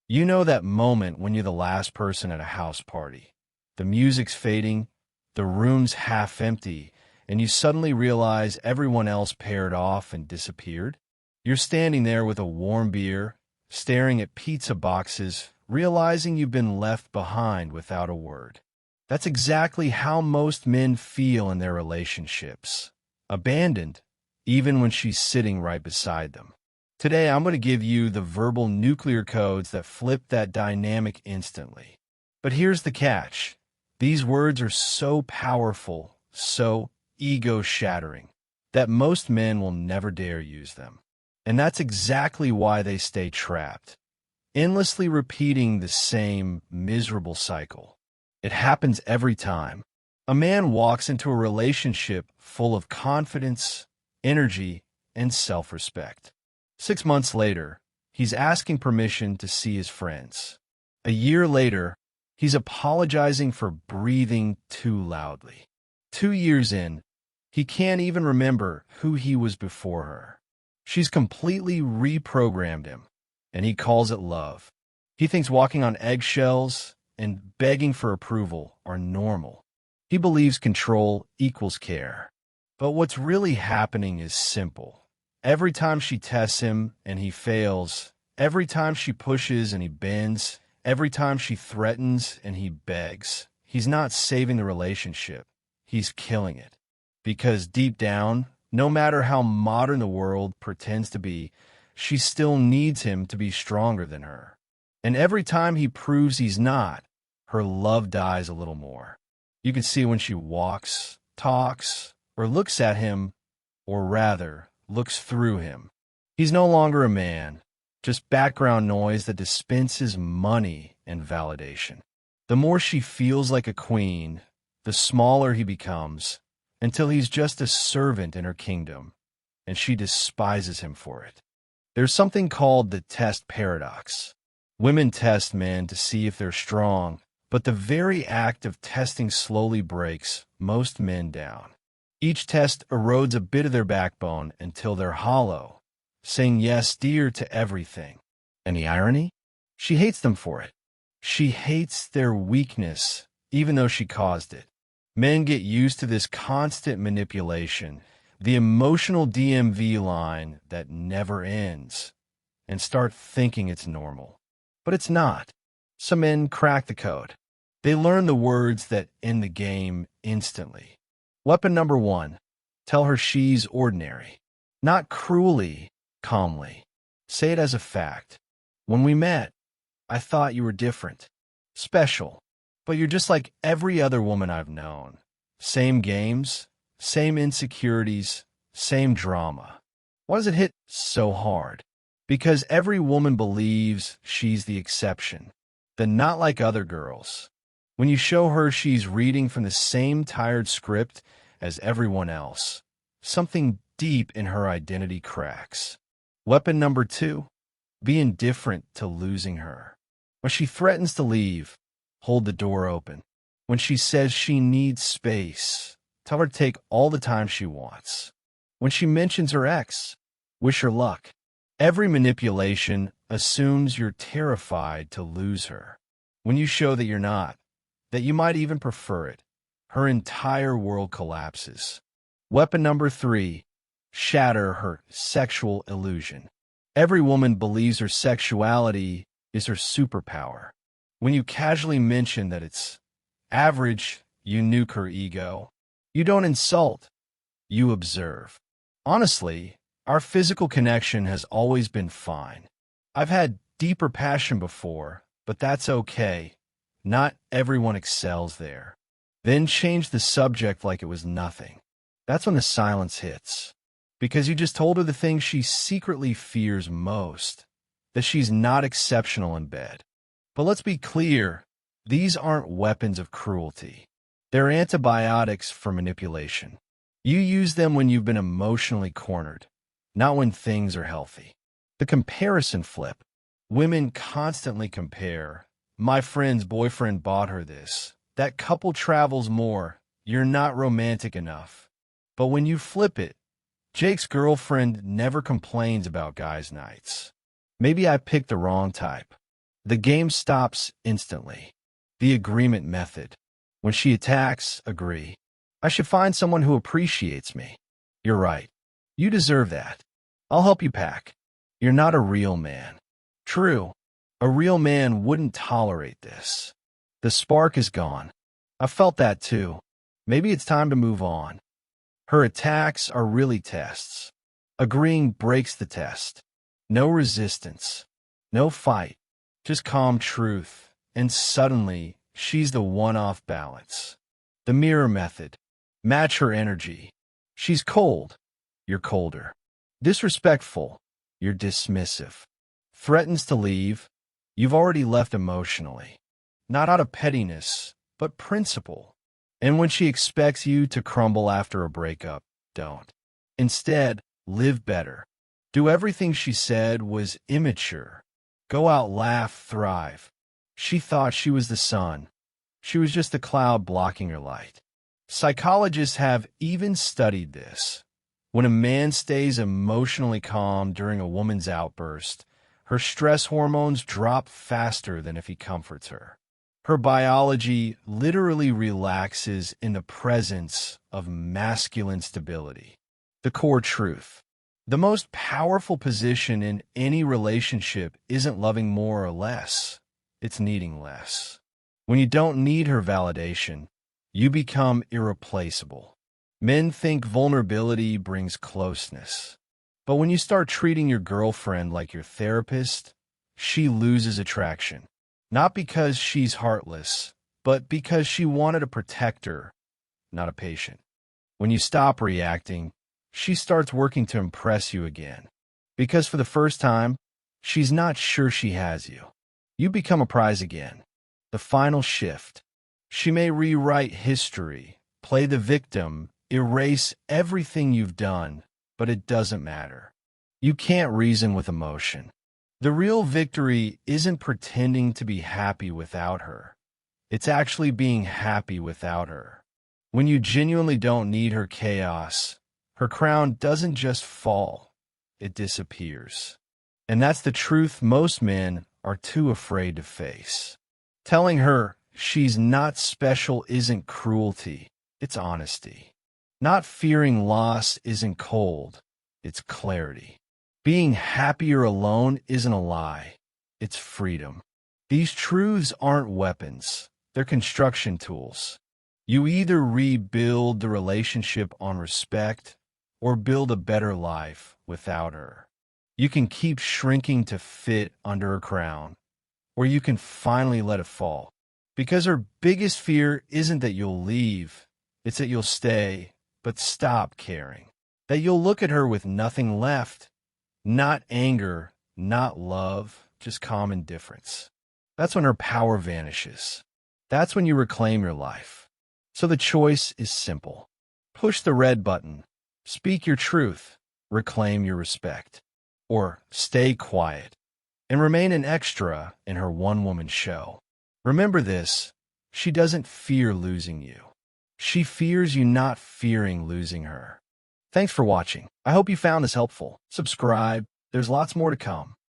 You know that moment when you're the last person at a house party. The music's fading, the room's half empty, and you suddenly realize everyone else paired off and disappeared? You're standing there with a warm beer, staring at pizza boxes, realizing you've been left behind without a word. That's exactly how most men feel in their relationships. Abandoned, even when she's sitting right beside them. Today, I'm going to give you the verbal nuclear codes that flip that dynamic instantly. But here's the catch. These words are so powerful, so ego-shattering, that most men will never dare use them. And that's exactly why they stay trapped, endlessly repeating the same miserable cycle. It happens every time. A man walks into a relationship full of confidence, energy, and self-respect. 6 months later, he's asking permission to see his friends. A year later, he's apologizing for breathing too loudly. 2 years in, he can't even remember who he was before her. She's completely reprogrammed him, and he calls it love. He thinks walking on eggshells and begging for approval are normal. He believes control equals care. But what's really happening is simple. Every time she tests him and he fails, every time she pushes and he bends, every time she threatens and he begs, he's not saving the relationship. He's killing it. Because deep down, no matter how modern the world pretends to be, she still needs him to be stronger than her. And every time he proves he's not, her love dies a little more. You can see when she walks, talks, or looks at him, or rather, looks through him. He's no longer a man, just background noise that dispenses money and validation. The more she feels like a queen, the smaller he becomes, until he's just a servant in her kingdom, and she despises him for it. There's something called the test paradox. Women test men to see if they're strong, but the very act of testing slowly breaks most men down. Each test erodes a bit of their backbone until they're hollow, saying yes, dear, to everything. And the irony? She hates them for it. She hates their weakness, even though she caused it. Men get used to this constant manipulation, the emotional DMV line that never ends, and start thinking it's normal. But it's not. Some men crack the code. They learn the words that end the game instantly. Weapon number 1, tell her she's ordinary. Not cruelly, calmly. Say it as a fact. When we met, I thought you were different. Special. But you're just like every other woman I've known. Same games, same insecurities, same drama. Why does it hit so hard? Because every woman believes she's the exception, the not like other girls. When you show her she's reading from the same tired script as everyone else, something deep in her identity cracks. Weapon number 2, be indifferent to losing her. When she threatens to leave, hold the door open. When she says she needs space, tell her to take all the time she wants. When she mentions her ex, wish her luck. Every manipulation assumes you're terrified to lose her. When you show that you're not, that you might even prefer it, her entire world collapses. Weapon number 3, shatter her sexual illusion. Every woman believes her sexuality is her superpower. When you casually mention that it's average, you nuke her ego. You don't insult, you observe. Honestly, our physical connection has always been fine. I've had deeper passion before, but that's okay. Not everyone excels there. Then change the subject like it was nothing. That's when the silence hits. Because you just told her the thing she secretly fears most, that she's not exceptional in bed. But let's be clear, these aren't weapons of cruelty. They're antibiotics for manipulation. You use them when you've been emotionally cornered, not when things are healthy. The comparison flip. Women constantly compare. My friend's boyfriend bought her this. That couple travels more. You're not romantic enough. But when you flip it, Jake's girlfriend never complains about guys' nights. Maybe I picked the wrong type. The game stops instantly. The agreement method. When she attacks, agree. I should find someone who appreciates me. You're right. You deserve that. I'll help you pack. You're not a real man. True. A real man wouldn't tolerate this. The spark is gone. I felt that too. Maybe it's time to move on. Her attacks are really tests. Agreeing breaks the test. No resistance. No fight. Just calm truth. And suddenly, she's the one off balance. The mirror method. Match her energy. She's cold. You're colder. Disrespectful. You're dismissive. Threatens to leave. You've already left emotionally. Not out of pettiness, but principle. And when she expects you to crumble after a breakup, don't. Instead, live better. Do everything she said was immature. Go out, laugh, thrive. She thought she was the sun. She was just a cloud blocking her light. Psychologists have even studied this. When a man stays emotionally calm during a woman's outburst, her stress hormones drop faster than if he comforts her. Her biology literally relaxes in the presence of masculine stability. The core truth. The most powerful position in any relationship isn't loving more or less. It's needing less. When you don't need her validation, you become irreplaceable. Men think vulnerability brings closeness. But when you start treating your girlfriend like your therapist, she loses attraction. Not because she's heartless, but because she wanted a protector, not a patient. When you stop reacting, she starts working to impress you again. Because for the first time, she's not sure she has you. You become a prize again. The final shift. She may rewrite history, play the victim, erase everything you've done, but it doesn't matter. You can't reason with emotion. The real victory isn't pretending to be happy without her. It's actually being happy without her. When you genuinely don't need her chaos, her crown doesn't just fall, it disappears. And that's the truth most men are too afraid to face. Telling her she's not special isn't cruelty, it's honesty. Not fearing loss isn't cold, it's clarity. Being happier alone isn't a lie, it's freedom. These truths aren't weapons, they're construction tools. You either rebuild the relationship on respect or build a better life without her. You can keep shrinking to fit under her crown, or you can finally let it fall. Because her biggest fear isn't that you'll leave, it's that you'll stay, but stop caring. That you'll look at her with nothing left. Not anger, not love, just calm indifference. That's when her power vanishes. That's when you reclaim your life. So the choice is simple. Push the red button. Speak your truth. Reclaim your respect. Or stay quiet and remain an extra in her one-woman show. Remember this, she doesn't fear losing you. She fears you not fearing losing her. Thanks for watching. I hope you found this helpful. Subscribe. There's lots more to come.